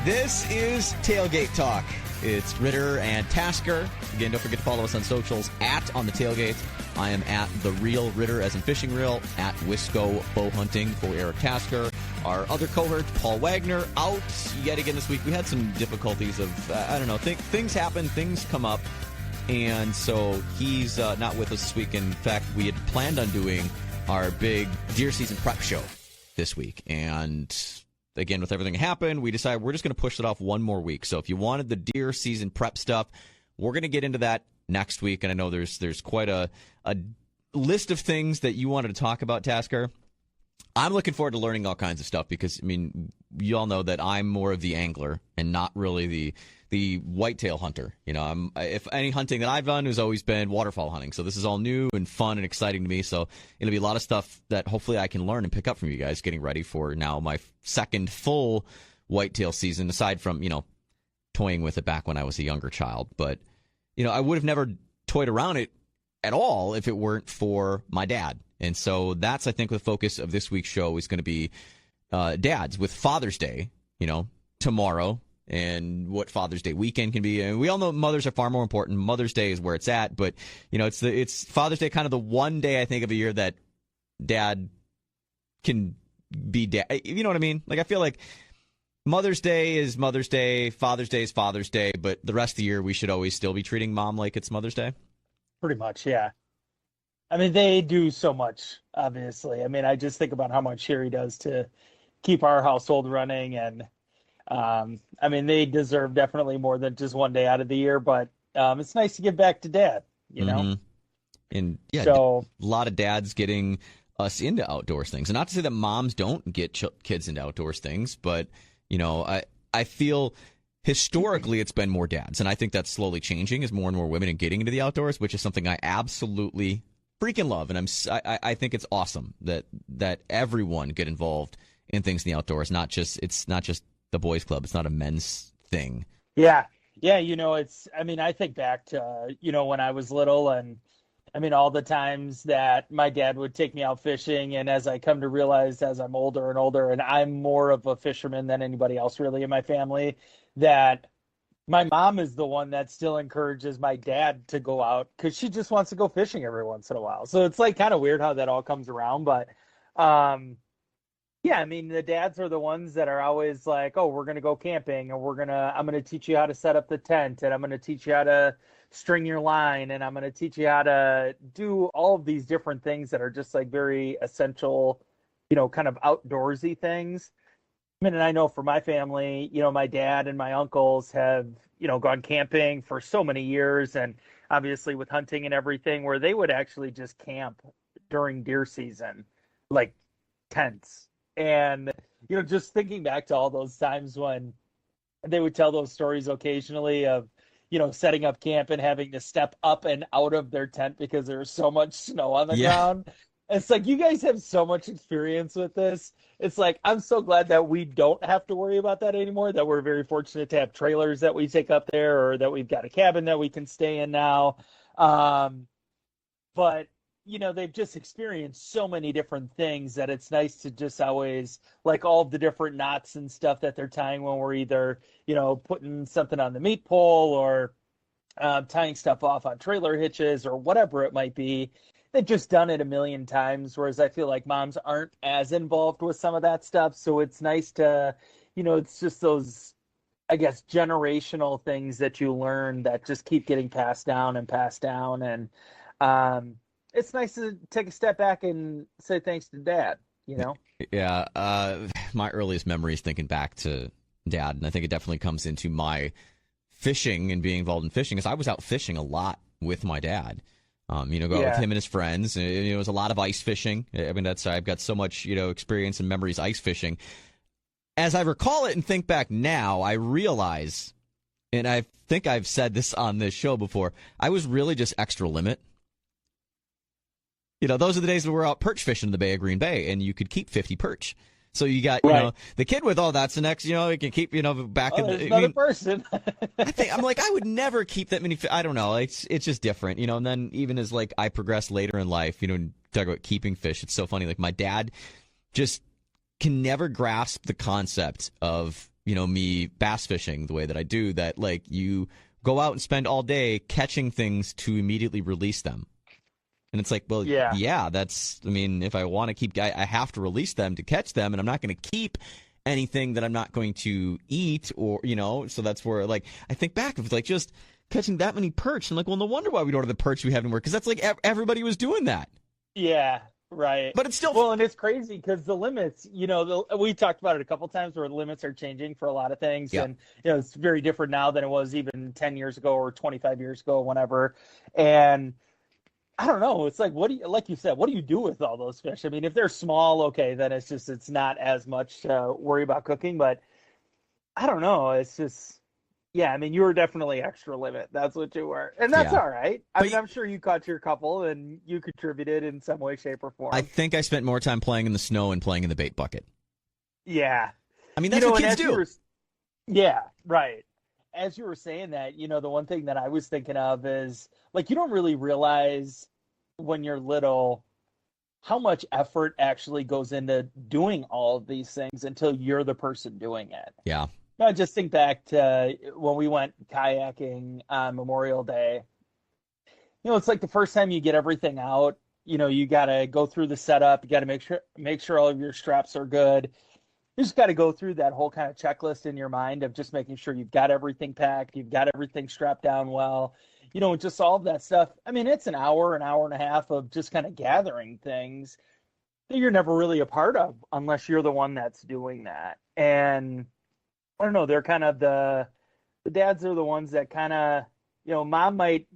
This is Tailgate Talk. It's Ritter and Tasker. Again, don't forget to follow us on socials at On The Tailgate. I am at The Real Ritter, as in fishing reel, at Wisco Bow Hunting for Eric Tasker. Our other cohort, Paul Wagner, out yet again this week. We had some difficulties of, things happen, things come up. And so he's not with us this week. In fact, we had planned on doing our big deer season prep show this week. And again, with everything that happened, we decided we're just going to push it off one more week. So if you wanted the deer season prep stuff, we're going to get into that next week. And I know there's quite a list of things that you wanted to talk about, Tasker. I'm looking forward to learning all kinds of stuff because, I mean, you all know that I'm more of the angler and not really the whitetail hunter. You know, if any hunting that I've done has always been waterfowl hunting. So this is all new and fun and exciting to me. So it'll be a lot of stuff that hopefully I can learn and pick up from you guys getting ready for now my second full whitetail season, aside from, toying with it back when I was a younger child. But, I would have never toyed around it at all if it weren't for my dad. And so that's, I think, the focus of this week's show is going to be dads with Father's Day, tomorrow, and what Father's Day weekend can be. And we all know mothers are far more important. Mother's Day is where it's at. But, it's Father's Day, kind of the one day, I think, of a year that dad can be dad. You know what I mean? Like, I feel like Mother's Day is Mother's Day, Father's Day is Father's Day, but the rest of the year we should always still be treating mom like it's Mother's Day. Pretty much, yeah. I mean, they do so much, obviously. I mean, I just think about how much Sherry does to keep our household running. And, I mean, they deserve definitely more than just one day out of the year. But it's nice to give back to Dad, Mm-hmm. And, yeah, so, a lot of dads getting us into outdoors things. And not to say that moms don't get kids into outdoors things, but, I feel historically it's been more dads. And I think that's slowly changing as more and more women are getting into the outdoors, which is something I absolutely freaking love, and I think it's awesome that everyone get involved in things in the outdoors. It's not just the boys' club. It's not a men's thing. Yeah. I think back to when I was little, and I mean all the times that my dad would take me out fishing, and as I come to realize as I'm older and older, and I'm more of a fisherman than anybody else really in my family, that my mom is the one that still encourages my dad to go out because she just wants to go fishing every once in a while. So it's like kind of weird how that all comes around. But yeah, I mean, the dads are the ones that are always like, oh, we're going to go camping, and I'm going to teach you how to set up the tent, and I'm going to teach you how to string your line, and I'm going to teach you how to do all of these different things that are just like very essential, kind of outdoorsy things. I mean, and I know for my family, my dad and my uncles have, gone camping for so many years, and obviously with hunting and everything, where they would actually just camp during deer season, like tents. And, just thinking back to all those times when they would tell those stories occasionally of, setting up camp and having to step up and out of their tent because there was so much snow on the ground. It's like, you guys have so much experience with this. It's like, I'm so glad that we don't have to worry about that anymore, that we're very fortunate to have trailers that we take up there, or that we've got a cabin that we can stay in now. But, they've just experienced so many different things that it's nice to just always, like all the different knots and stuff that they're tying when we're either, putting something on the meat pole or tying stuff off on trailer hitches or whatever it might be. They've just done it a million times, whereas I feel like moms aren't as involved with some of that stuff. So it's nice to, it's just those, I guess, generational things that you learn that just keep getting passed down. And it's nice to take a step back and say thanks to Dad, Yeah. My earliest memories thinking back to Dad, and I think it definitely comes into my fishing and being involved in fishing, because I was out fishing a lot with my dad. Go out with him and his friends. It was a lot of ice fishing. I mean, I've got so much, experience and memories ice fishing. As I recall it and think back now, I realize, and I think I've said this on this show before, I was really just extra limit. Those are the days when we're out perch fishing in the Bay of Green Bay, and you could keep 50 perch. So you got, the kid with, that's the next, you can keep, back in the another person. I would never keep that many. I don't know. It's just different, and then even as I progress later in life, talk about keeping fish. It's so funny. Like my dad just can never grasp the concept of, me bass fishing the way that I do, that like you go out and spend all day catching things to immediately release them. And it's like, well, yeah, that's, I mean, if I want to keep, I have to release them to catch them, and I'm not going to keep anything that I'm not going to eat, or, so that's where, like, I think back of, like, just catching that many perch. And, like, well, no wonder why we don't have the perch we have anymore, because that's, like, everybody was doing that. Yeah, right. But it's still... Well, and it's crazy, because the limits, we talked about it a couple times, where the limits are changing for a lot of things. Yeah. And, it's very different now than it was even 10 years ago or 25 years ago, whenever. And I don't know. It's like, like you said, what do you do with all those fish? I mean, if they're small, okay, then it's not as much to worry about cooking. But I don't know. It's just, yeah, I mean, you were definitely extra limit. That's what you were. And that's all right. I mean, I'm sure you caught your couple and you contributed in some way, shape, or form. I think I spent more time playing in the snow and playing in the bait bucket. Yeah. I mean, that's what kids do. Yeah, right. As you were saying that, the one thing that I was thinking of is, like, you don't really realize when you're little how much effort actually goes into doing all of these things until you're the person doing it. Yeah. I just think back to when we went kayaking on Memorial Day. It's like the first time you get everything out, you got to go through the setup. You got to make sure all of your straps are good. You just got to go through that whole kind of checklist in your mind of just making sure you've got everything packed, you've got everything strapped down well, just all of that stuff. I mean, it's an hour and a half of just kind of gathering things that you're never really a part of unless you're the one that's doing that. And I don't know, they're kind of the dads are the ones that kind of, mom might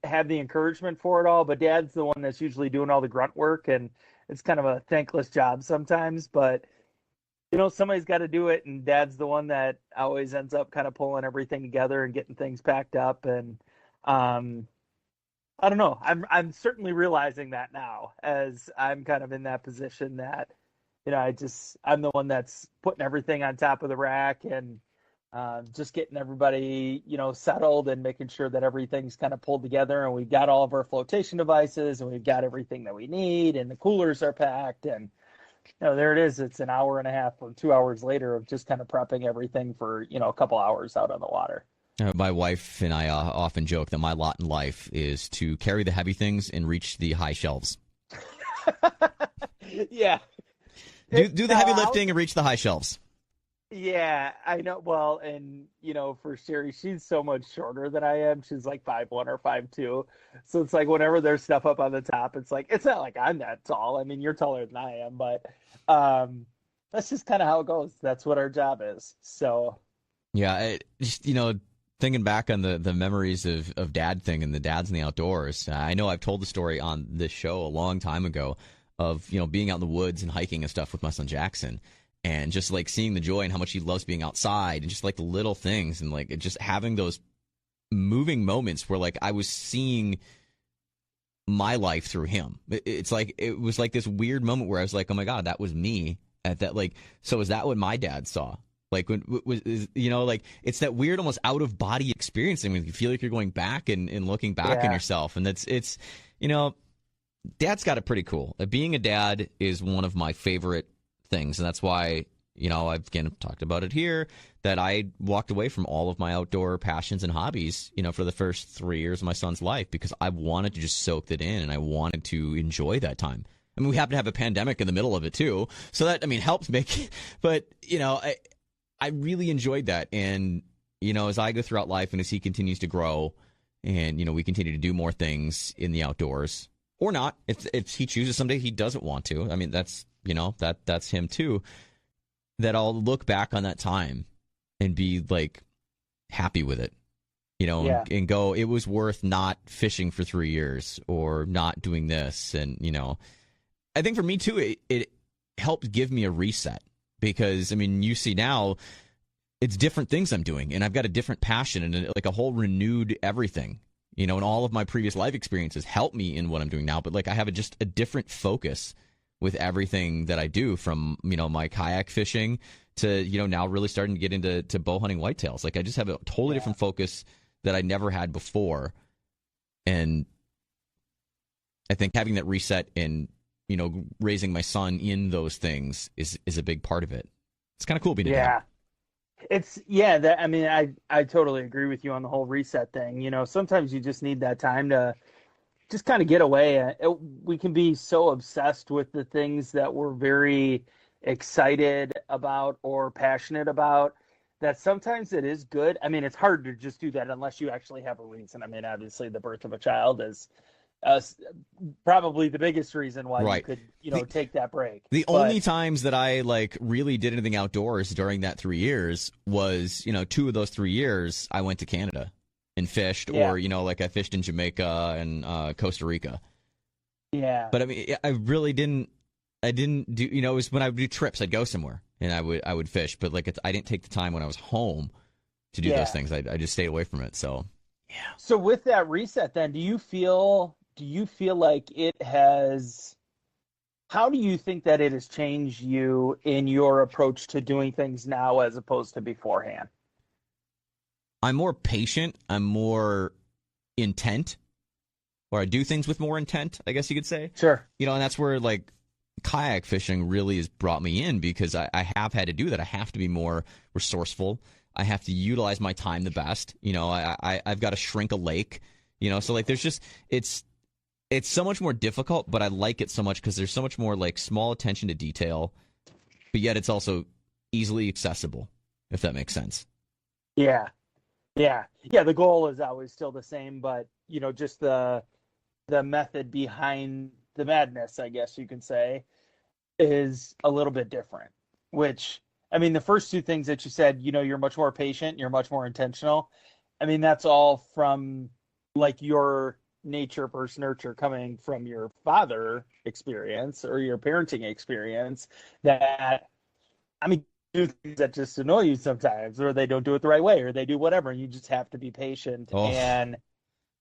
have the encouragement for it all, but dad's the one that's usually doing all the grunt work, and it's kind of a thankless job sometimes, but somebody's got to do it, and dad's the one that always ends up kind of pulling everything together and getting things packed up. And I don't know. I'm certainly realizing that now, as I'm kind of in that position that, I'm the one that's putting everything on top of the rack, and just getting everybody, settled and making sure that everything's kind of pulled together, and we've got all of our flotation devices, and we've got everything that we need, and the coolers are packed, and there it is. It's an hour and a half or 2 hours later of just kind of prepping everything for, a couple hours out on the water. My wife and I often joke that my lot in life is to carry the heavy things and reach the high shelves. Yeah. Do the heavy lifting and reach the high shelves. Yeah, I know. Well, and, for Sherry, she's so much shorter than I am. She's like 5'1" or 5'2". So it's like whenever there's stuff up on the top, it's like, it's not like I'm that tall. I mean, you're taller than I am, but that's just kind of how it goes. That's what our job is. So. Yeah, just, thinking back on the memories of dad thing and the dads in the outdoors. I know I've told the story on this show a long time ago of, being out in the woods and hiking and stuff with my son Jackson. And just like seeing the joy and how much he loves being outside, and just like the little things, and like just having those moving moments where like I was seeing my life through him. It's like, it was like this weird moment where I was like, oh my God, that was me at that. Like, so is that what my dad saw? Like, when was, like, it's that weird, almost out of body experience. I mean, you feel like you're going back and looking back on yourself. And it's, dad's got it pretty cool. Being a dad is one of my favorite things, and that's why I've again talked about it here, that I walked away from all of my outdoor passions and hobbies for the first 3 years of my son's life, because I wanted to just soak that in, and I wanted to enjoy that time. I mean, we happen to have a pandemic in the middle of it too, so that, I mean, helped make it, but I really enjoyed that. And as I go throughout life and as he continues to grow, and we continue to do more things in the outdoors, or not, if he chooses someday he doesn't want to, I mean, that's that's him too, that I'll look back on that time and be like happy with it, and go, it was worth not fishing for 3 years or not doing this. And, I think for me too, it helped give me a reset, because, I mean, you see now it's different things I'm doing, and I've got a different passion and like a whole renewed everything, and all of my previous life experiences help me in what I'm doing now. But like, I have just a different focus with everything that I do, from, my kayak fishing to, now really starting to get into bow hunting whitetails. Like, I just have a totally different focus that I never had before. And I think having that reset and, raising my son in those things is a big part of it. It's kind of cool being a dad. I mean, I totally agree with you on the whole reset thing. Sometimes you just need that time to just kind of get away. We can be so obsessed with the things that we're very excited about or passionate about that sometimes it is good. I mean, it's hard to just do that unless you actually have a reason. I mean, obviously, the birth of a child is uh, probably the biggest reason why you Right. could, The, take that break. the But only times that I like really did anything outdoors during that 3 years was, 2 of those 3 years I went to Canada and fished, yeah, or, like I fished in Jamaica and Costa Rica. yeah, But I mean, I really didn't. I didn't do. It was when I would do trips. I'd go somewhere and I would fish. But like, I didn't take the time when I was home to do those yeah. things. I just stayed away from it. So yeah. So with that reset, then, do you feel like it has? How do you think that it has changed you in your approach to doing things now as opposed to beforehand? I'm more patient. I'm more intent, or I do things with more intent, I guess you could say. Sure. And that's where like kayak fishing really has brought me in, because I have had to do that. I have to be more resourceful. I have to utilize my time the best. I've got to shrink a lake. So like there's just it's so much more difficult, but I like it so much because there's so much more like small attention to detail, but yet it's also easily accessible, if that makes sense. Yeah. Yeah. Yeah. The goal is always still the same, but just the method behind the madness, I guess you can say, is a little bit different. Which, I mean, the first two things that you said, you're much more patient, you're much more intentional. I mean, that's all from like your nature versus nurture coming from your father experience or your parenting experience that, I mean, do things that just annoy you sometimes, or they don't do it the right way, or they do whatever, and you just have to be patient. Oh, And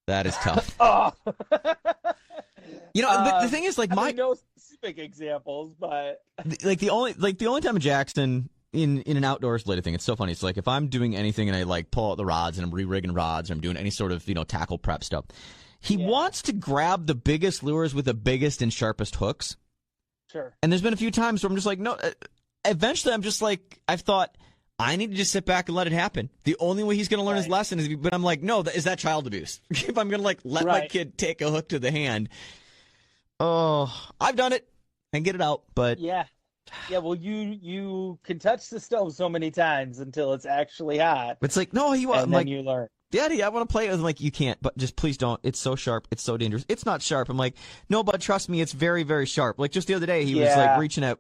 that is tough. oh, But the thing is, like I mean, no specific examples, but the only time in Jackson in an outdoors related thing, it's so funny. It's like if I'm doing anything and I like pull out the rods and I'm re-rigging rods or I'm doing any sort of tackle prep stuff, he wants to grab the biggest lures with the biggest and sharpest hooks. sure, And there's been a few times where I'm just like, no. Eventually, I'm just like, I've thought I need to just sit back and let it happen. The only way he's going to learn his lesson is, but I'm like, no, is that child abuse? If I'm going to like let my kid take a hook to the hand, oh, I've done it and get it out, but yeah. Well, you can touch the stove so many times until it's actually hot, it's like, no, and then like, you learn. Daddy, I want to play it. I'm like, you can't, but just please don't. It's so sharp. It's so dangerous. It's not sharp. I'm like, no, but trust me, it's very, very sharp. Like just the other day, he was like reaching at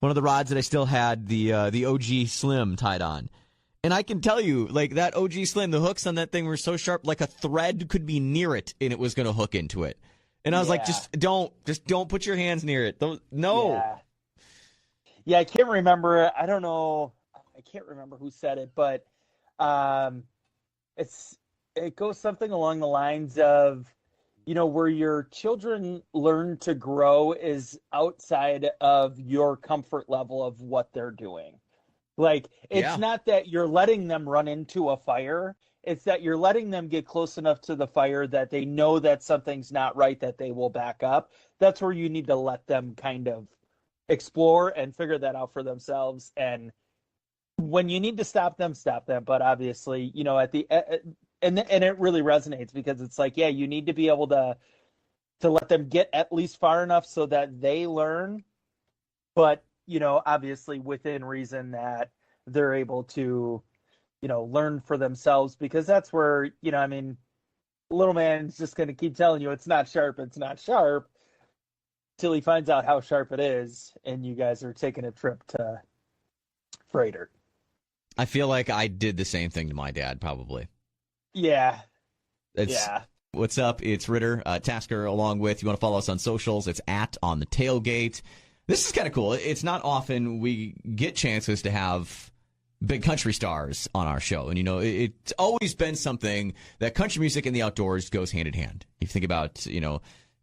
one of the rods that I still had the OG Slim tied on. And I can tell you, like that OG Slim, the hooks on that thing were so sharp, like a thread could be near it and it was going to hook into it. And I was like, just don't put your hands near it. No. Yeah, I can't remember. I don't know. I can't remember who said it, but it goes something along the lines of, where your children learn to grow is outside of your comfort level of what they're doing. Like, it's not that you're letting them run into a fire. It's that you're letting them get close enough to the fire that they know that something's not right, that they will back up. That's where you need to let them kind of explore and figure that out for themselves. And when you need to stop them, stop them. But obviously, at the and it really resonates because it's like, yeah, you need to be able to let them get at least far enough so that they learn, but obviously within reason that they're able to learn for themselves, because that's where I mean, little man's just going to keep telling you it's not sharp till he finds out how sharp it is, and you guys are taking a trip to Freighter. I feel like I did the same thing to my dad, probably. Yeah. What's up? It's Ritter, Tasker, along with, you want to follow us on socials, it's @on the tailgate. This is kind of cool. It's not often we get chances to have big country stars on our show. And, it's always been something that country music and the outdoors goes hand in hand. If you think about,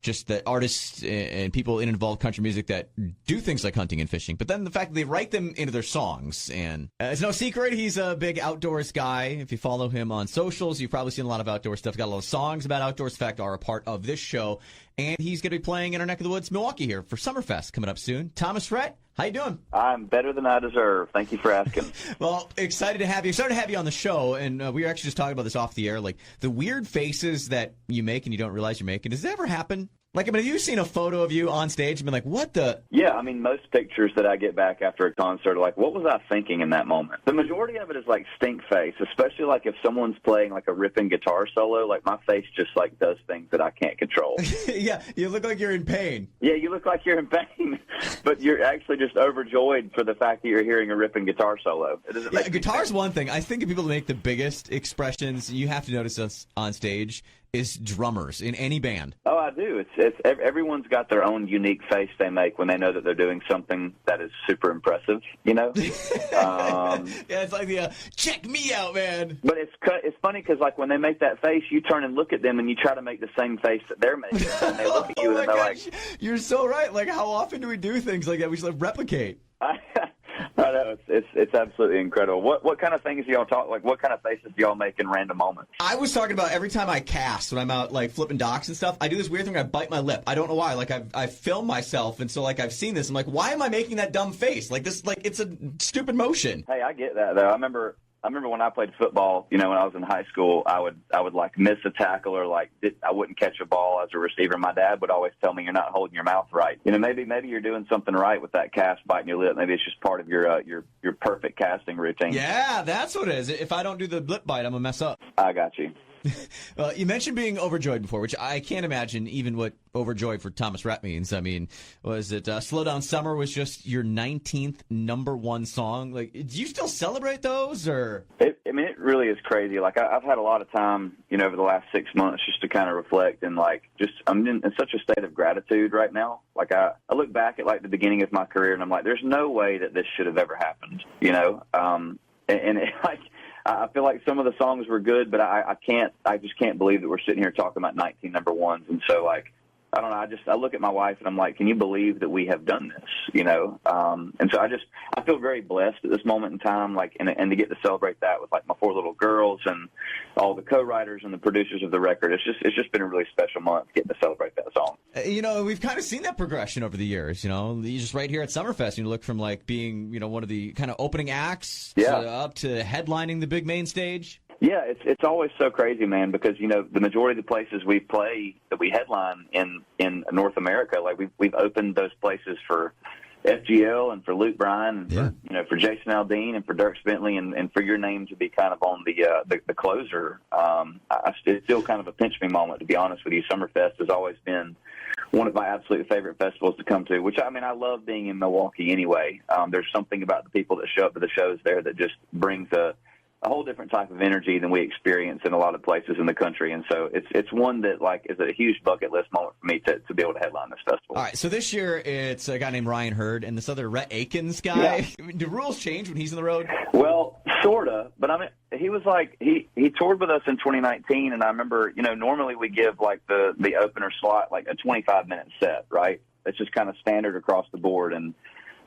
just the artists and people in involved country music that do things like hunting and fishing, but then the fact that they write them into their songs. And it's no secret, he's a big outdoors guy. If you follow him on socials, you've probably seen a lot of outdoor stuff. Got a lot of songs about outdoors. In fact, are a part of this show. and he's going to be playing in our neck of the woods, Milwaukee, here for Summerfest coming up soon. Thomas Rhett, how you doing? I'm better than I deserve. Thank you for asking. Well, excited to have you. Excited to have you on the show, and we were actually just talking about this off the air, like the weird faces that you make and you don't realize you're making. Does that ever happen? Like, I mean, have you seen a photo of you on stage and been like, what the? Yeah, I mean, most pictures that I get back after a concert are like, what was I thinking in that moment? The majority of it is like stink face, especially like if someone's playing like a ripping guitar solo, like my face just like does things that I can't control. Yeah, you look like you're in pain. Yeah, you look like you're in pain, but you're actually just overjoyed for the fact that you're hearing a ripping guitar solo. Yeah, guitar's one thing. I think the people that make the biggest expressions, you have to notice us on stage, is drummers in any band. Oh, I do. It's everyone's got their own unique face they make when they know that they're doing something that is super impressive, you know? Yeah, it's like the check me out, man. But it's funny because, like, when they make that face, you turn and look at them and you try to make the same face that they're making. And they look at you and they're like... You're so right. Like, how often do we do things like that? We should like, replicate. I know, it's absolutely incredible. What kind of things do y'all talk, like, what kind of faces do y'all make in random moments? I was talking about every time I cast, when I'm out, like, flipping docs and stuff, I do this weird thing where I bite my lip. I don't know why. Like, I've filmed myself, and so, like, I've seen this. I'm like, why am I making that dumb face? Like, this, like, it's a stupid motion. Hey, I get that, though. I remember when I played football, you know, when I was in high school, I would like miss a tackle or like I wouldn't catch a ball as a receiver. My dad would always tell me, you're not holding your mouth right. You know, maybe you're doing something right with that cast biting your lip. Maybe it's just part of your perfect casting routine. Yeah, that's what it is. If I don't do the lip bite, I'm gonna mess up. I got you. You mentioned being overjoyed before, which I can't imagine even what overjoyed for Thomas Rhett means. I mean, was it Slow Down Summer was just your 19th #1 song? Like, do you still celebrate those? Or it really is crazy. Like, I've had a lot of time, you know, over the last 6 months just to kind of reflect and, like, just I'm in such a state of gratitude right now. Like, I look back at, like, the beginning of my career and I'm like, there's no way that this should have ever happened, you know? Like, I feel like some of the songs were good, but I just can't believe that we're sitting here talking about 19 #1s. And so, like, I don't know. I look at my wife and I'm like, can you believe that we have done this? You know? And so I feel very blessed at this moment in time, like, and to get to celebrate that with like my 4 little girls and all the co-writers and the producers of the record. It's just been a really special month getting to celebrate that song. You know, we've kind of seen that progression over the years. You know, you just right here at Summerfest, you look from like being, you know, one of the kind of opening acts up to headlining the big main stage. Yeah, it's always so crazy, man, because, you know, the majority of the places we play that we headline in North America, like we've opened those places for FGL and for Luke Bryan and for, you know, for Jason Aldean and for Dierks Bentley and for your name to be kind of on the closer. It's still kind of a pinch me moment, to be honest with you. Summerfest has always been one of my absolute favorite festivals to come to, which, I mean, I love being in Milwaukee anyway. There's something about the people that show up to the shows there that just brings a whole different type of energy than we experience in a lot of places in the country. And so it's one that, like, is a huge bucket list moment for me to be able to headline this festival. All right, so this year it's a guy named Ryan Hurd and this other Rhett Akins guy. Yeah. I mean, do rules change when he's on the road? Well, sort of. But, I mean, he was like, he toured with us in 2019, and I remember, you know, normally we give, like, the opener slot, like, a 25-minute set, right? It's just kind of standard across the board. And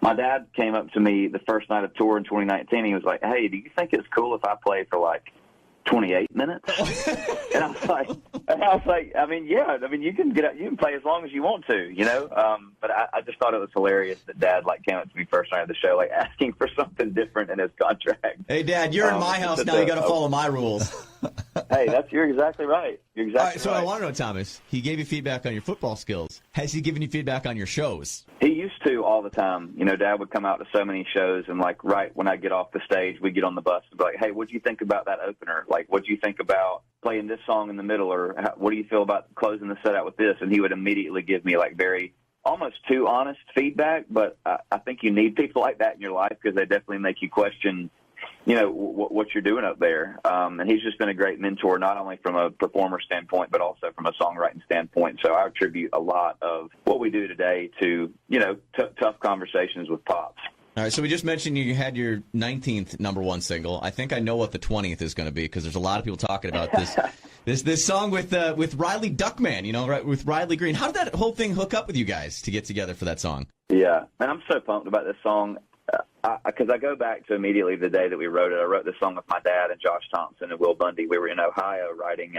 my dad came up to me the first night of tour in 2019. He was like, hey, do you think it's cool if I play for like 28 minutes? And I was like, I mean, yeah, I mean, you can play as long as you want to, you know? But I just thought it was hilarious that Dad, like, came up to me first night of the show, like, asking for something different in his contract. Hey, Dad, you're in my house now. You got to follow my rules. Hey, you're exactly right. You're exactly All right, so right. I want to know, Thomas, he gave you feedback on your football skills. Has he given you feedback on your shows? He used to all the time. You know, Dad would come out to so many shows, and, like, right when I get off the stage, we'd get on the bus and be like, hey, what'd you think about that opener? Like, what'd you think about playing this song in the middle, or what do you feel about closing the set out with this? And he would immediately give me, like, very almost too honest feedback, but I think you need people like that in your life because they definitely make you question, you know, what you're doing up there. And he's just been a great mentor, not only from a performer standpoint, but also from a songwriting standpoint. So I attribute a lot of what we do today to, you know, tough conversations with Pops. All right, so we just mentioned you had your 19th #1 single. I think I know what the 20th is going to be because there's a lot of people talking about this song with Riley Duckman, you know, with Riley Green. How did that whole thing hook up with you guys to get together for that song? Yeah, and I'm so pumped about this song. Because I go back to immediately the day that we wrote it. I wrote this song with my dad and Josh Thompson and Will Bundy. We were in Ohio writing,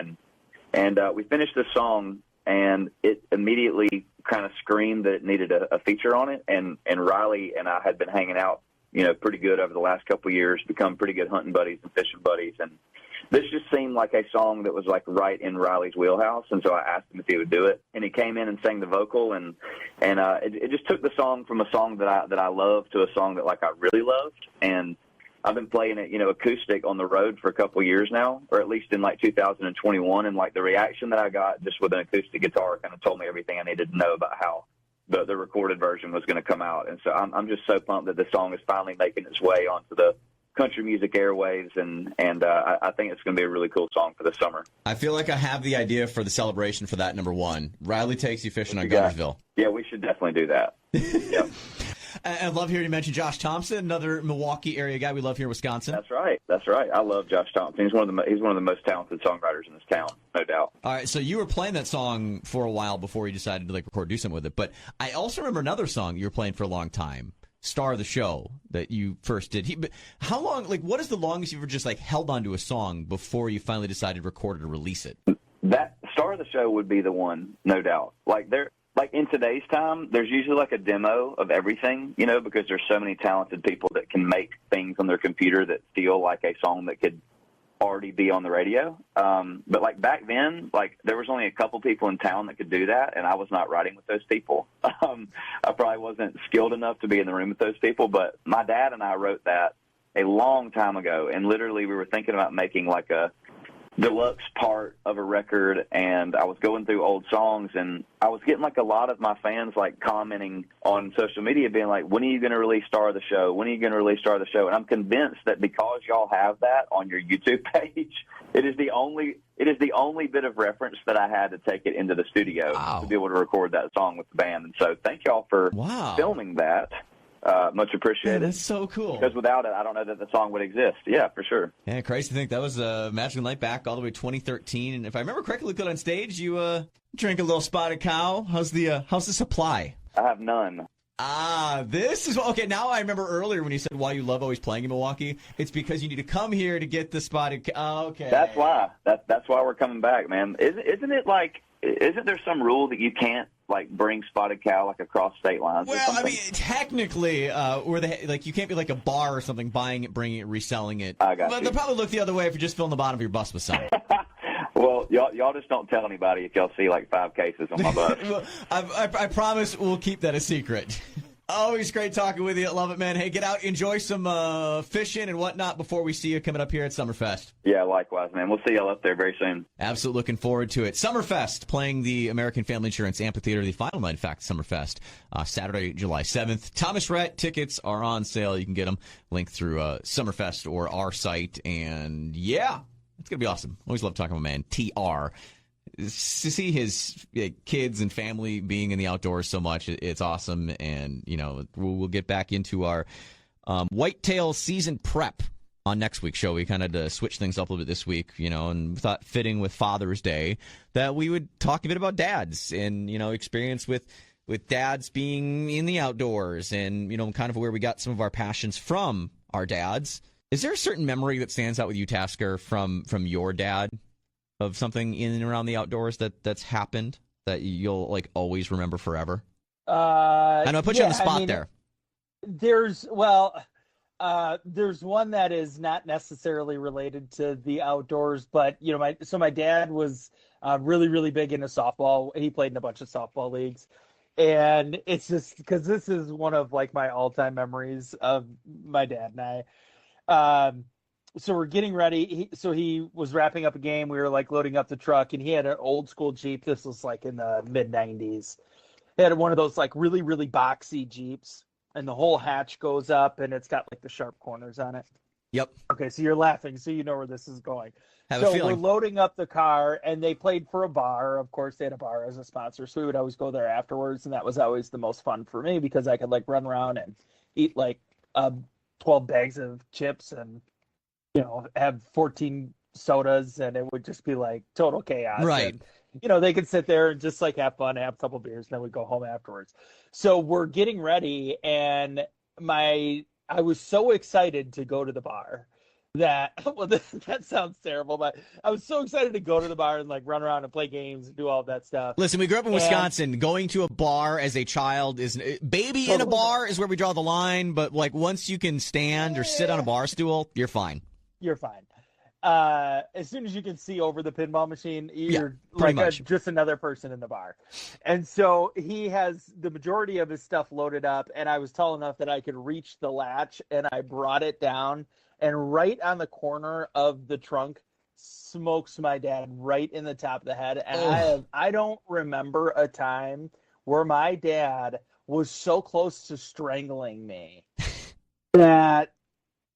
and we finished this song and it immediately kind of screamed that it needed a feature on it. And Riley and I had been hanging out, pretty good over the last couple of years, become pretty good hunting buddies and fishing buddies. And this just seemed like a song that was like right in Riley's wheelhouse. And so I asked him if he would do it, and he came in and sang the vocal, and it just took the song from a song that I love to a song that like I really loved. And I've been playing it, acoustic on the road for a couple of years now, or at least in like 2021. And like the reaction that I got just with an acoustic guitar kind of told me everything I needed to know about how the recorded version was going to come out. And so I'm just so pumped that the song is finally making its way onto the country music airwaves, and I think it's going to be a really cool song for the summer. I feel like I have the idea for the celebration for that number one. Riley Takes You Fishing on Guntersville. Yeah, we should definitely do that. Yep. I love hearing you mention Josh Thompson, another Milwaukee area guy we love here in Wisconsin. That's right. I love Josh Thompson. He's one of the most talented songwriters in this town, no doubt. All right, so you were playing that song for a while before you decided to do something with it. But I also remember another song you were playing for a long time, Star of the Show, that you first did. How long? What is the longest you've ever just held onto a song before you finally decided to record it or release it? That Star of the Show would be the one, no doubt. In today's time, there's usually a demo of everything, because there's so many talented people that can make things on their computer that feel like a song that could already be on the radio. But back then, there was only a couple people in town that could do that, and I was not writing with those people. I probably wasn't skilled enough to be in the room with those people, but my dad and I wrote that a long time ago, and literally we were thinking about making a deluxe part of a record, and I was going through old songs, and I was getting a lot of my fans commenting on social media being like, when are you going to release Star of the Show? When are you going to release Star of the Show? And I'm convinced that because y'all have that on your YouTube page, it is the only bit of reference that I had to take it into the studio to be able to record that song with the band. And so thank y'all for filming that. Much appreciated. Yeah, that's so cool. Because without it, I don't know that the song would exist. Yeah, for sure. Yeah, crazy to think that was a Magical Night back all the way to 2013. And if I remember correctly, Good on stage, you drank a little Spotted Cow. How's the supply? I have none. This is okay. Now I remember earlier when you said why you love always playing in Milwaukee. It's because you need to come here to get the Spotted Cow. Okay, that's why. That's why we're coming back, man. Isn't it isn't there some rule that you can't bring Spotted Cow across state lines? Well, I mean, technically, where you can't be a bar or something, buying it, bringing it, reselling it. I got but you. They'll probably look the other way if you're just filling the bottom of your bus with something. Well, y'all just don't tell anybody if y'all see 5 cases on my bus. Well, I promise we'll keep that a secret. Always great talking with you. Love it, man. Hey, get out, enjoy some fishing and whatnot before we see you coming up here at Summerfest. Yeah, likewise, man. We'll see y'all up there very soon. Absolutely looking forward to it. Summerfest, playing the American Family Insurance Amphitheater, the final night, in fact, Summerfest, Saturday, July 7th. Thomas Rhett tickets are on sale. You can get them linked through Summerfest or our site. And, yeah, it's going to be awesome. Always love talking about my man, TR. To see his kids and family being in the outdoors so much, it's awesome. And, we'll get back into our whitetail season prep on next week's show. We kind of switch things up a little bit this week, and we thought fitting with Father's Day that we would talk a bit about dads and, experience with dads being in the outdoors and, kind of where we got some of our passions from our dads. Is there a certain memory that stands out with you, Tasker, from your dad? Of something in and around the outdoors that's happened that you'll always remember forever? I know I put you on the spot there. There's one that is not necessarily related to the outdoors, but my dad was really, really big into softball. He played in a bunch of softball leagues, and it's just because this is one of my all-time memories of my dad and I. So we're getting ready. He was wrapping up a game. We were loading up the truck, and he had an old school Jeep. This was in the mid 90s. He had one of those really, really boxy Jeeps, and the whole hatch goes up, and it's got the sharp corners on it. Yep. Okay, so you're laughing, so you know where this is going. Have a feeling. We're loading up the car, and they played for a bar. Of course, they had a bar as a sponsor, so we would always go there afterwards, and that was always the most fun for me because I could run around and eat 12 bags of chips and have 14 sodas, and it would just be total chaos. Right. And, they could sit there and just have fun, have a couple beers, and then we'd go home afterwards. So we're getting ready, and I was so excited to go to the bar That sounds terrible, but I was so excited to go to the bar and like run around and play games and do all that stuff. Listen, we grew up in Wisconsin. Going to a bar as a child is baby in a bar is where we draw the line. But like once you can stand or sit on a bar stool, you're fine. You're fine. As soon as you can see over the pinball machine, you're just another person in the bar. And so he has the majority of his stuff loaded up, and I was tall enough that I could reach the latch, and I brought it down. And right on the corner of the trunk smokes my dad right in the top of the head. And I don't remember a time where my dad was so close to strangling me that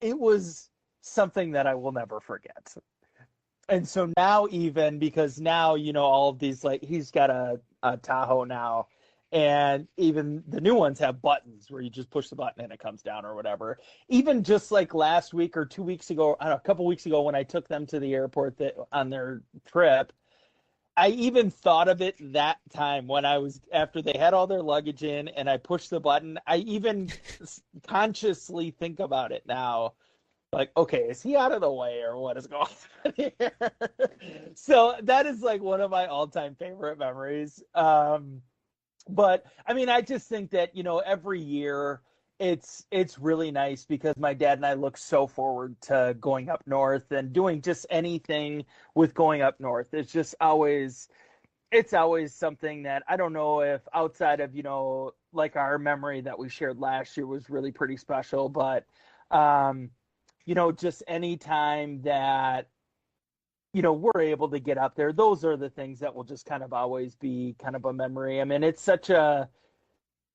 it was something that I will never forget. And so now, even because now, all of these, like, he's got a Tahoe now, and even the new ones have buttons where you just push the button and it comes down or whatever. Even just like last week or 2 weeks ago, a couple weeks ago, when I took them to the airport on their trip, I even thought of it that time when after they had all their luggage in and I pushed the button, I even consciously think about it now. Like, okay, is he out of the way or what is going on here? So that is like one of my all-time favorite memories. But I mean, I just think that, every year it's really nice because my dad and I look so forward to going up north and doing just anything with going up north. It's always something that I don't know if outside of, like our memory that we shared last year was really pretty special, but, just any time that, we're able to get up there, those are the things that will just kind of always be kind of a memory. I mean, it's such an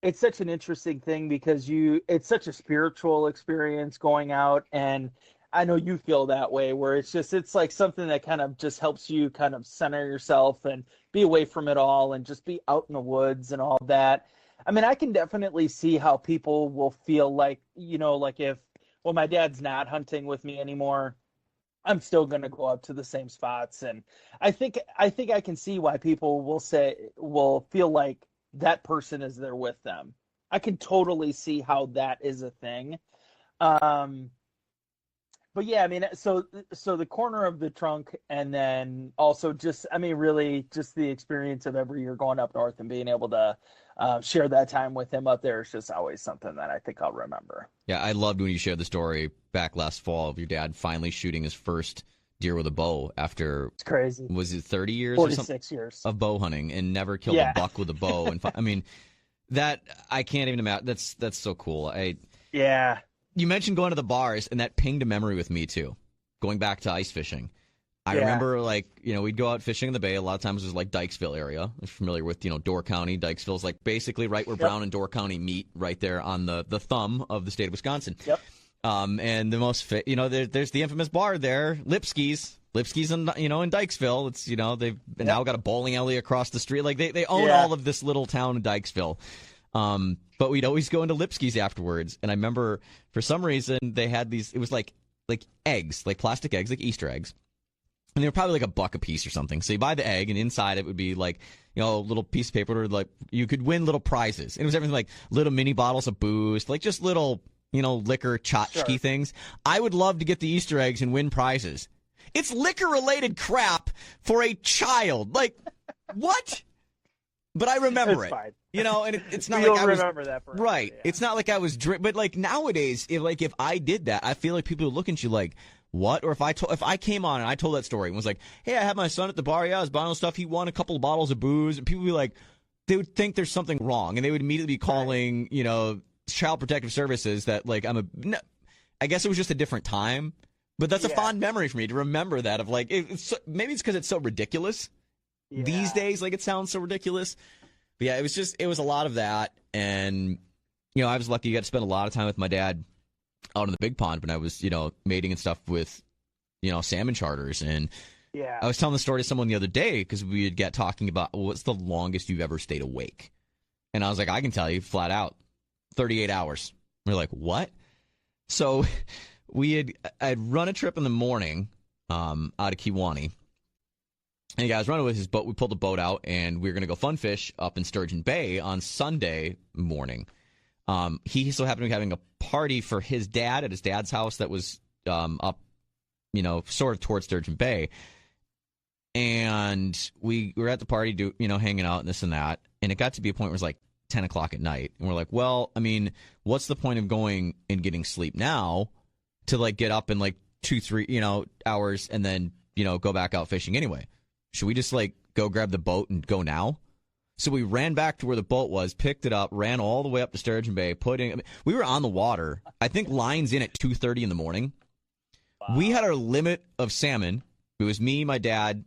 interesting thing because it's such a spiritual experience going out. And I know you feel that way, where it's like something that kind of just helps you kind of center yourself and be away from it all and just be out in the woods and all that. I mean, I can definitely see how people will feel like, like if, well, my dad's not hunting with me anymore, I'm still going to go up to the same spots. And I think I can see why people will feel like that person is there with them. I can totally see how that is a thing. But yeah, I mean, so the corner of the trunk, and then also just, I mean, really just the experience of every year going up north and being able to share that time with him up there is just always something that I think I'll remember. Yeah, I loved when you shared the story back last fall of your dad finally shooting his first deer with a bow after, it's crazy. Was it 30 years 46 or something? years Of bow hunting and never killed a buck with a bow. And I mean, that I can't even imagine. That's so cool. Yeah. You mentioned going to the bars, and that pinged a memory with me too. Going back to ice fishing. I remember, we'd go out fishing in the bay. A lot of times it was like Dykesville area. I'm familiar with, Door County. Dykesville's like basically right where Brown and Door County meet, right there on the thumb of the state of Wisconsin. Yep. And the most, there's the infamous bar there, Lipsky's. Lipsky's in Dykesville. It's, they've now got a bowling alley across the street. Like they own all of this little town in Dykesville. But we'd always go into Lipsky's afterwards. And I remember for some reason they had these, it was like eggs, like plastic eggs, like Easter eggs. And they were probably like $1 a piece or something. So you buy the egg, and inside it would be like, a little piece of paper, or like you could win little prizes. And it was everything like little mini bottles of booze, like just little, liquor tchotchke things. I would love to get the Easter eggs and win prizes. It's liquor-related crap for a child. Like, what? But I remember it. Fine. And it's not like I was remember that forever, right. Yeah. It's not like I was but like nowadays, if I did that, I feel like people would look at you like, what? Or if I came on and I told that story and was like, hey, I had my son at the bar, I was buying all stuff, he won a couple of bottles of booze, and people would be like, they would think there's something wrong, and they would immediately be calling, Child Protective Services that like I guess it was just a different time, but that's a fond memory for me to remember that of like, maybe it's because it's so ridiculous these days, like it sounds so ridiculous. But yeah, it was a lot of that. And, I was lucky. I got to spend a lot of time with my dad out in the big pond when I was, mating and stuff with, salmon charters. And I was telling the story to someone the other day because we had got talking about what's the longest you've ever stayed awake. And I was like, I can tell you flat out, 38 hours. We're like, what? So I'd run a trip in the morning out of Kewanee. And the guy was running with his boat. We pulled the boat out, and we were going to go fun fish up in Sturgeon Bay on Sunday morning. He so happened to be having a party for his dad at his dad's house that was up sort of towards Sturgeon Bay. And we were at the party, hanging out and this and that. And it got to be a point where it was like 10 o'clock at night. And we're like, well, I mean, what's the point of going and getting sleep now to like get up in like 2-3, hours and then, go back out fishing anyway? Should we just like go grab the boat and go now? So we ran back to where the boat was, picked it up, ran all the way up to Sturgeon Bay, we were on the water. I think lines in at 2:30 in the morning. Wow. We had our limit of salmon. It was me, my dad,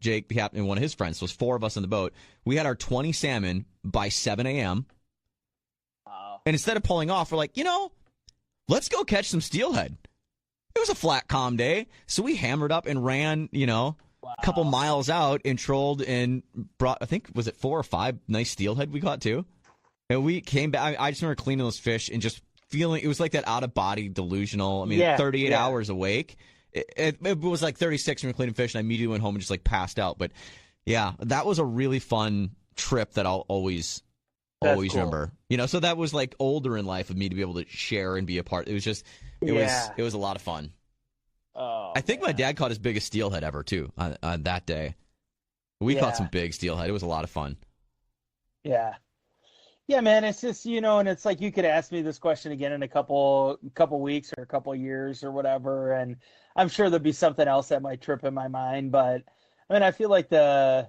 Jake, the captain, and one of his friends. So it was 4 of us on the boat. We had our 20 salmon by 7 a.m. Wow. And instead of pulling off, we're like, let's go catch some steelhead. It was a flat, calm day. So we hammered up and ran, a couple miles out and trolled and brought, I think, was it 4 or 5 nice steelhead we caught too? And we came back. I just remember cleaning those fish and just feeling, it was like that out-of-body delusional. 38 hours awake. It was like 36 when we were cleaning fish, and I immediately went home and just like passed out. But yeah, that was a really fun trip that I'll always cool. remember. So that was like older in life of me to be able to share and be a part. It was just, it was a lot of fun. Oh, I think my dad caught his biggest steelhead ever too on that day. We caught some big steelhead. It was a lot of fun. Yeah. Yeah, man, it's just, and it's like you could ask me this question again in a couple weeks or a couple years or whatever, and I'm sure there'll be something else that might trip in my mind. But I mean, I feel like the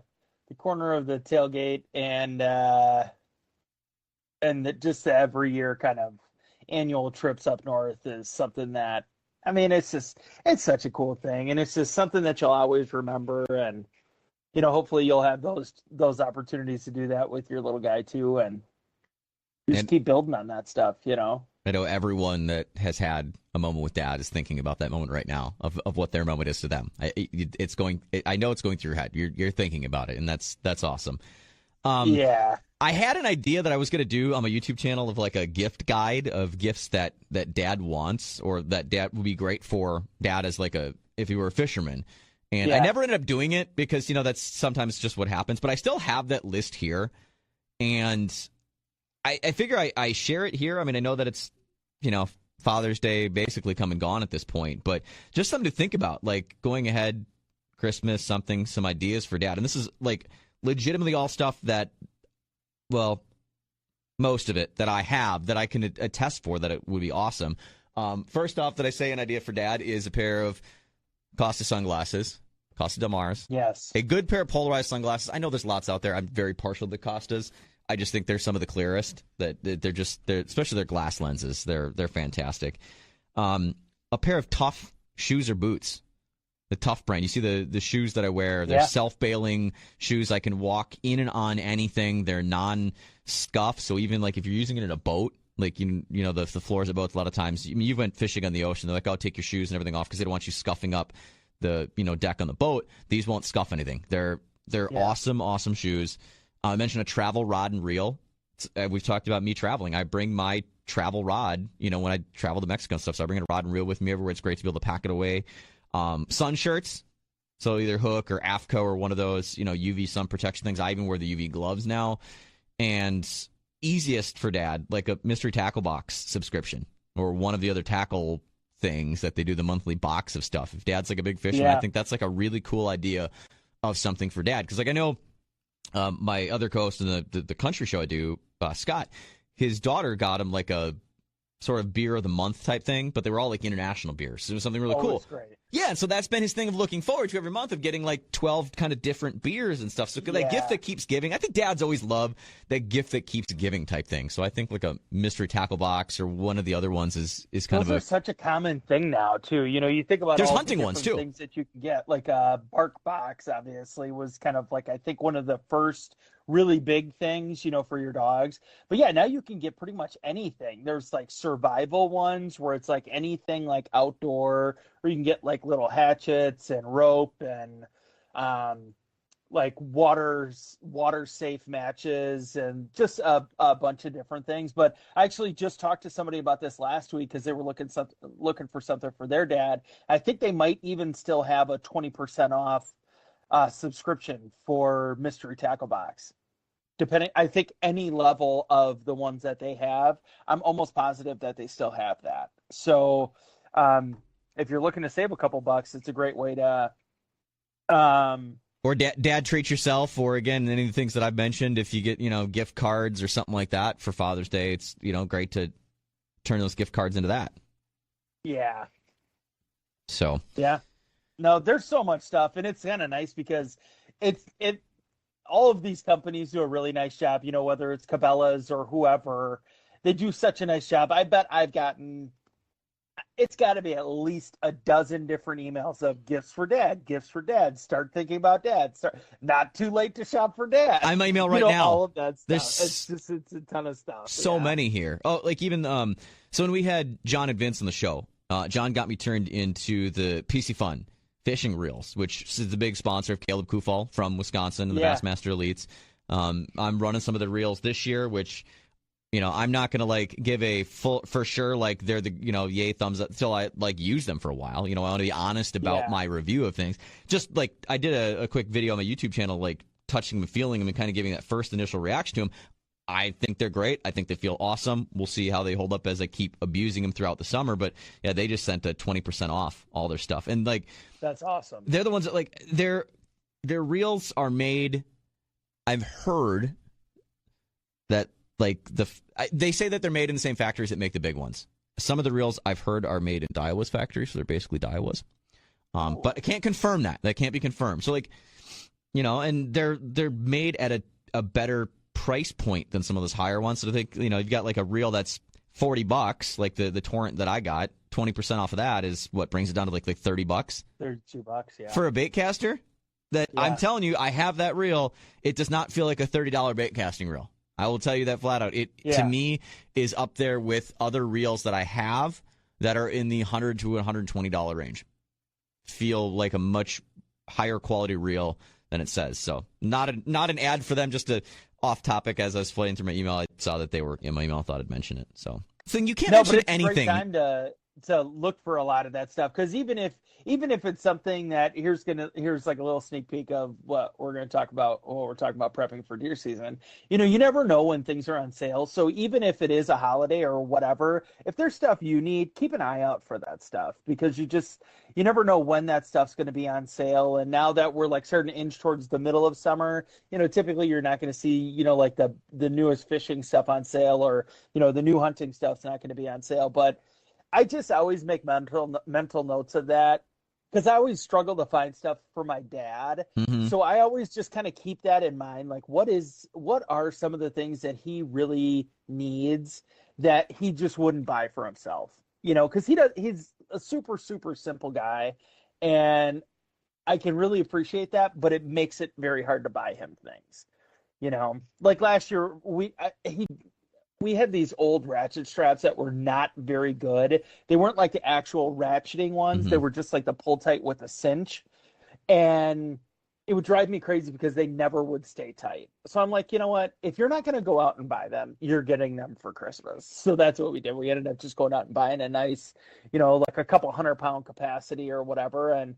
corner of the tailgate and just the every year kind of annual trips up north is something that, I mean, it's such a cool thing, and it's just something that you'll always remember, and hopefully you'll have those opportunities to do that with your little guy too, and just keep building on that stuff, I know everyone that has had a moment with Dad is thinking about that moment right now of what their moment is to them. I know it's going through your head. You're thinking about it, and that's awesome. Yeah. I had an idea that I was going to do on my YouTube channel of like a gift guide of gifts that Dad wants, or that Dad would be great for Dad as like if he were a fisherman. And I never ended up doing it because, that's sometimes just what happens. But I still have that list here. And I figure I share it here. I mean, I know that it's, Father's Day basically come and gone at this point. But just something to think about, like going ahead, Christmas, some ideas for Dad. And this is like legitimately all stuff that, well, most of it that I have that I can attest for that it would be awesome. First off, that I say an idea for Dad is a pair of Costa sunglasses, Costa Del Mar's. Yes. A good pair of polarized sunglasses. I know there's lots out there. I'm very partial to the Costas. I just think they're some of the clearest. They're especially their glass lenses. They're fantastic. A pair of Tough shoes or boots. The Tough brand. You see the shoes that I wear. They're self-bailing shoes. I can walk in and on anything. They're non-scuff. So even like if you're using it in a boat, like the floors of boats a lot of times. I mean, you went fishing on the ocean. They're like, "Oh, take your shoes and everything off," because they don't want you scuffing up the deck on the boat. These won't scuff anything. They're awesome shoes. I mentioned a travel rod and reel. We've talked about me traveling. I bring my travel rod, when I travel to Mexico and stuff. So I bring a rod and reel with me everywhere. It's great to be able to pack it away. Sun shirts. So either Hook or AFCO or one of those, UV sun protection things. I even wear the UV gloves now. And easiest for Dad, like a mystery tackle box subscription or one of the other tackle things that they do, the monthly box of stuff. If Dad's like a big fisherman, I think that's like a really cool idea of something for Dad. Because like I know my other co-host in the country show I do, Scott, his daughter got him like a sort of beer of the month type thing, but they were all like international beers. So it was something really cool. That's great. Yeah, and so that's been his thing of looking forward to every month of getting like 12 kind of different beers and stuff. So that gift that keeps giving. I think dads always love that gift that keeps giving type thing. So I think like a mystery tackle box or one of the other ones is kind of such a common thing now too. You think about there's all hunting the ones too. Things that you can get, like a bark box, obviously was kind of like I think one of the first really big things, for your dogs. But yeah, now you can get pretty much anything. There's like survival ones where it's like anything like outdoor, or you can get like little hatchets and rope and like water safe matches and just a bunch of different things. But I actually just talked to somebody about this last week because they were looking for something for their dad. I think they might even still have a 20% off subscription for Mystery Tackle Box. Depending, I think any level of the ones that they have, I'm almost positive that they still have that. So, if you're looking to save a couple bucks, it's a great way to. Or dad treat yourself, or again, any of the things that I've mentioned. If you get gift cards or something like that for Father's Day, it's great to turn those gift cards into that. Yeah. So. Yeah. No, there's so much stuff, and it's kind of nice because all of these companies do a really nice job. Whether it's Cabela's or whoever, they do such a nice job. I bet I've gotten. It's got to be at least a dozen different emails of gifts for dad, start thinking about dad, not too late to shop for dad. I'm email right now. All of that stuff. There's it's a ton of stuff. So many here. Oh, like even so when we had John and Vince on the show, John got me turned into the PC Fun fishing reels, which is the big sponsor of Caleb Kufal from Wisconsin and the Bassmaster Elites. I'm running some of the reels this year, which I'm not going to give a full for sure they're the yay thumbs up until I use them for a while. I want to be honest about my review of things. Just I did a quick video on my YouTube channel touching them, feeling them, and kind of giving that first initial reaction to them. I think they're great. I think they feel awesome. We'll see how they hold up as I keep abusing them throughout the summer. But yeah, they just sent a 20% off all their stuff, and that's awesome. They're the ones that their reels are made. I've heard that. They say that they're made in the same factories that make the big ones. Some of the reels I've heard are made in Daiwa's factories, so they're basically Daiwa's. But I can't confirm that. That can't be confirmed. So and they're made at a better price point than some of those higher ones. So I think you've got a reel that's $40, like the Torrent that I got. 20% off of that is what brings it down to like $30. $32, yeah. For a bait caster. I'm telling you, I have that reel. It does not feel like a $30 bait casting reel. I will tell you that flat out. It to me is up there with other reels that I have that are in the $100 to $120 range. Feel like a much higher quality reel than it says. So not an ad for them. Just off topic. As I was flying through my email, I saw that they were in my email. I thought I'd mention it. So you can't mention anything. It's a great time to look for a lot of that stuff, because even if it's something that here's like a little sneak peek of what we're going to talk about when we're talking about prepping for deer season. You never know when things are on sale. So even if it is a holiday or whatever, if there's stuff you need, keep an eye out for that stuff, because you never know when that stuff's going to be on sale. And now that we're starting to inch towards the middle of summer, typically you're not going to see the newest fishing stuff on sale, or the new hunting stuff's not going to be on sale. But I just always make mental notes of that, because I always struggle to find stuff for my dad. Mm-hmm. So I always just kind of keep that in mind. What are some of the things that he really needs that he just wouldn't buy for himself? Because he's a super, super simple guy, and I can really appreciate that, but it makes it very hard to buy him things. Like last year, we had these old ratchet straps that were not very good. They weren't like the actual ratcheting ones. Mm-hmm. They were just like the pull tight with a cinch. And it would drive me crazy because they never would stay tight. So I'm like, you know what? If you're not going to go out and buy them, you're getting them for Christmas. So that's what we did. We ended up just going out and buying a nice, like a couple 100-pound capacity or whatever. And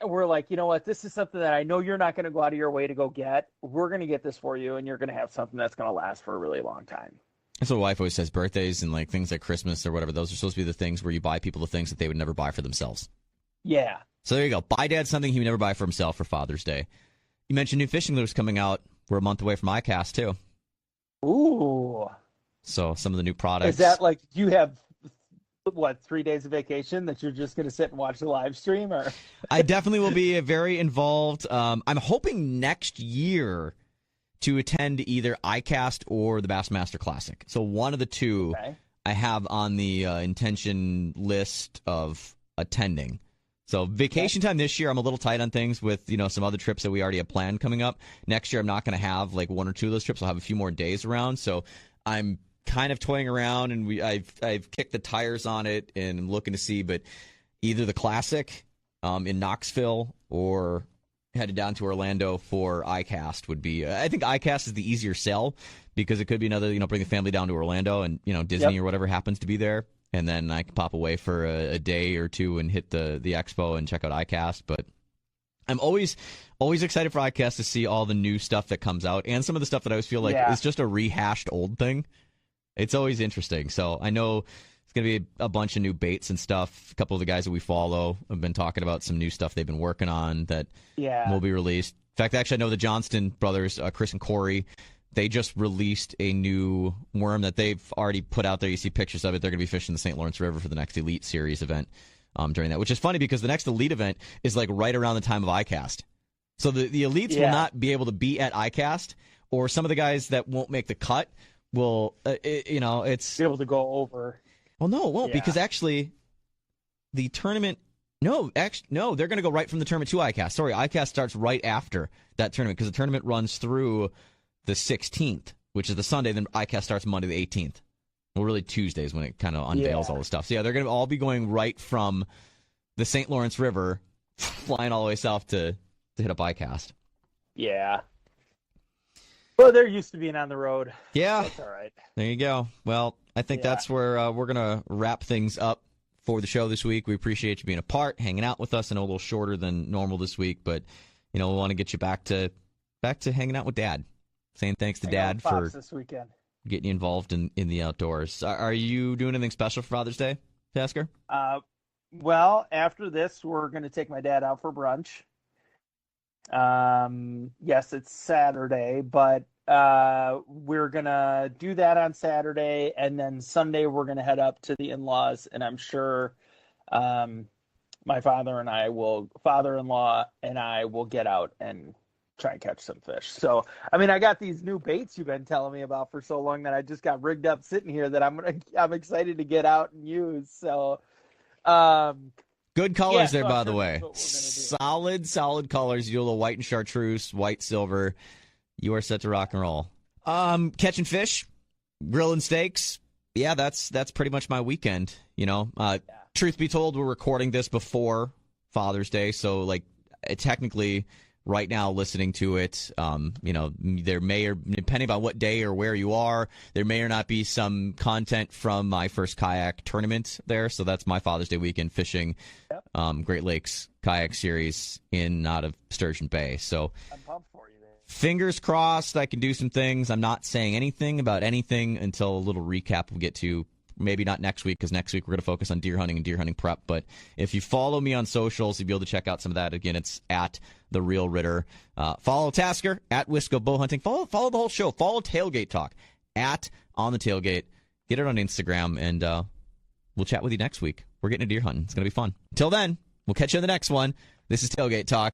we're like, you know what? This is something that I know you're not going to go out of your way to go get. We're going to get this for you, and you're going to have something that's going to last for a really long time. That's what my wife always says. Birthdays and things like Christmas or whatever, those are supposed to be the things where you buy people the things that they would never buy for themselves. Yeah. So there you go. Buy Dad something he would never buy for himself for Father's Day. You mentioned new fishing lures coming out. We're a month away from ICAST, too. Ooh. So some of the new products. Is that do you have 3 days of vacation that you're just going to sit and watch the live stream? Or I definitely will be very involved. I'm hoping next year to attend either ICAST or the Bassmaster Classic. So one of the two I have on the intention list of attending. So vacation time this year, I'm a little tight on things with, some other trips that we already have planned coming up. Next year, I'm not going to have one or two of those trips. I'll have a few more days around. So I'm kind of toying around, and I've kicked the tires on it and I'm looking to see, but either the Classic in Knoxville or headed down to Orlando for ICAST would be. I think ICAST is the easier sell because it could be another, bring the family down to Orlando and Disney or whatever happens to be there, and then I can pop away for a day or two and hit the expo and check out ICAST. But I'm always excited for ICAST to see all the new stuff that comes out, and some of the stuff that I always feel like is just a rehashed old thing. It's always interesting. So I know It's going to be a bunch of new baits and stuff. A couple of the guys that we follow have been talking about some new stuff they've been working on that will be released. In fact, actually, I know the Johnston brothers, Chris and Corey, they just released a new worm that they've already put out there. You see pictures of it. They're going to be fishing the St. Lawrence River for the next Elite Series event during that, which is funny because the next Elite event is like right around the time of ICAST. So the Elites will not be able to be at ICAST, or some of the guys that won't make the cut will, it's... Be able to go over. Well, no, it won't, because actually the tournament... No, they're going to go right from the tournament to ICAST. Sorry, ICAST starts right after that tournament because the tournament runs through the 16th, which is the Sunday, then ICAST starts Monday the 18th. Well, really Tuesdays when it kind of unveils all the stuff. So, they're going to all be going right from the St. Lawrence River, flying all the way south to hit up ICAST. Yeah. Well, they're used to being on the road. Yeah. That's all right. There you go. Well, I think that's where we're going to wrap things up for the show this week. We appreciate you being a part, hanging out with us. I know a little shorter than normal this week, but, we want to get you back to hanging out with Dad. Saying thanks to Dad for this weekend. Getting you involved in the outdoors. Are you doing anything special for Father's Day, Tasker? Well, after this, we're going to take my dad out for brunch. Yes, it's Saturday, but we're going to do that on Saturday, and then Sunday we're going to head up to the in-laws, and I'm sure my father-in-law and I will get out and try and catch some fish. So, I got these new baits you've been telling me about for so long that I just got rigged up sitting here that I'm excited to get out and use. So, good colors there, by the way. Solid colors. You do a little white and chartreuse, white, silver. You are set to rock and roll. Catching fish, grilling steaks. Yeah, that's pretty much my weekend. Truth be told, we're recording this before Father's Day, so technically, right now listening to it, there may or depending on what day or where you are, there may or not be some content from my first kayak tournament there. So that's my Father's Day weekend fishing, Great Lakes kayak series in and out of Sturgeon Bay. So I'm pumped for you there. Fingers crossed I can do some things. I'm not saying anything about anything until a little recap we'll get to. Maybe not next week, because next week we're going to focus on deer hunting and deer hunting prep. But if you follow me on socials, you'll be able to check out some of that. Again, it's at The Real Ritter. Follow Tasker, at Wisco Bow Hunting. Follow the whole show. Follow Tailgate Talk, at On the Tailgate. Get it on Instagram, and we'll chat with you next week. We're getting a deer hunting. It's going to be fun. Until then, we'll catch you in the next one. This is Tailgate Talk.